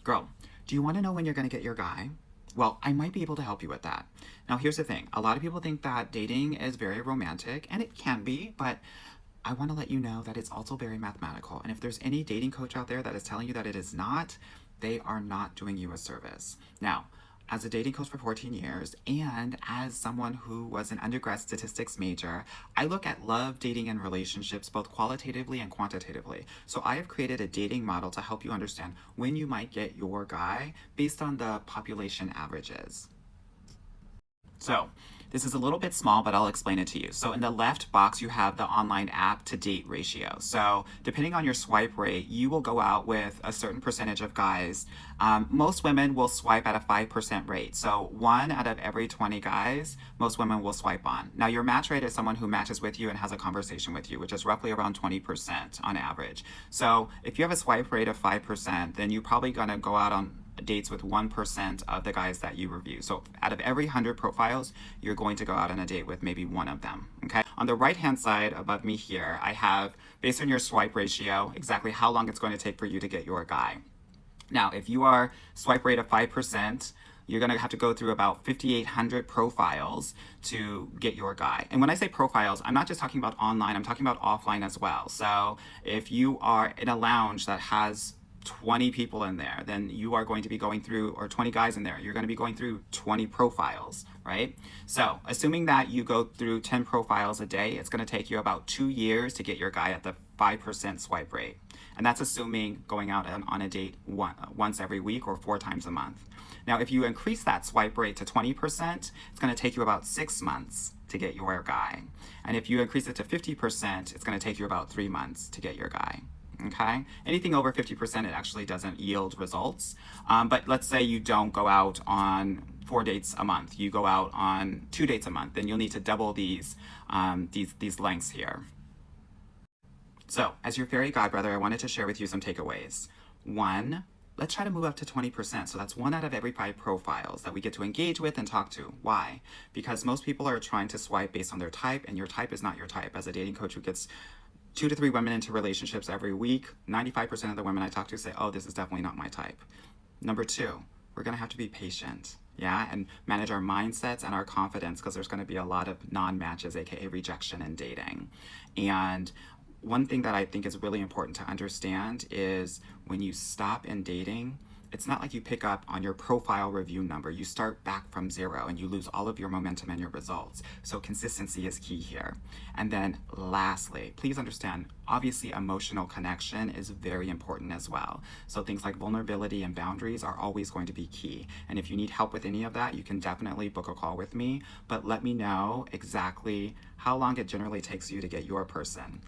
Girl, do you want to know when you're going to get your guy? Well, I might be able to help you with that. Now, here's the thing. A lot of people think that dating is very romantic, and it can be, but I want to let you know that it's also very mathematical. And if there's any dating coach out there that is telling you that it is not, they are not doing you a service. Now, as a dating coach for 14 years and as someone who was an undergrad statistics major, I look at love, dating, and relationships both qualitatively and quantitatively. So I have created a dating model to help you understand when you might get your guy based on the population averages. So this is a little bit small, but I'll explain it to you. So in the left box, you have the online app to date ratio. So depending on your swipe rate, you will go out with a certain percentage of guys. Most women will swipe at a 5% rate. So 1 out of every 20 guys, most women will swipe on. Now your match rate is someone who matches with you and has a conversation with you, which is roughly around 20% on average. So if you have a swipe rate of 5%, then you're probably gonna go out on dates with 1% of the guys that you review. So out of every 100 profiles, you're going to go out on a date with maybe one of them, okay? On the right-hand side above me here, I have, based on your swipe ratio, exactly how long it's going to take for you to get your guy. Now, if you are swipe rate of 5%, you're going to have to go through about 5,800 profiles to get your guy. And when I say profiles, I'm not just talking about online, I'm talking about offline as well. So if you are in a lounge that has 20 people in there, then you are going to be going through, or 20 guys in there, you're going to be going through 20 profiles, right? So assuming that you go through 10 profiles a day, it's going to take you about 2 years to get your guy at the 5% swipe rate. And that's assuming going out on a date once every week or 4 times a month. Now, if you increase that swipe rate to 20%, it's going to take you about 6 months to get your guy. And if you increase it to 50%, it's going to take you about 3 months to get your guy. Okay, anything over 50%, it actually doesn't yield results. But let's say you don't go out on 4 dates a month, you go out on 2 dates a month, then you'll need to double these lengths here. So as your fairy godbrother, I wanted to share with you some takeaways. 1, let's try to move up to 20%. So that's 1 out of every 5 profiles that we get to engage with and talk to. Why? Because most people are trying to swipe based on their type, and your type is not your type. As a dating coach who gets 2 to 3 women into relationships every week, 95% of the women I talk to say, oh, this is definitely not my type. Number 2, we're gonna have to be patient, yeah, and manage our mindsets and our confidence, because there's gonna be a lot of non-matches, aka rejection in dating. And one thing that I think is really important to understand is when you stop in dating, it's not like you pick up on your profile review number. You start back from 0 and you lose all of your momentum and your results. So consistency is key here. And then lastly, please understand, obviously emotional connection is very important as well. So things like vulnerability and boundaries are always going to be key. And if you need help with any of that, you can definitely book a call with me, but let me know exactly how long it generally takes you to get your person.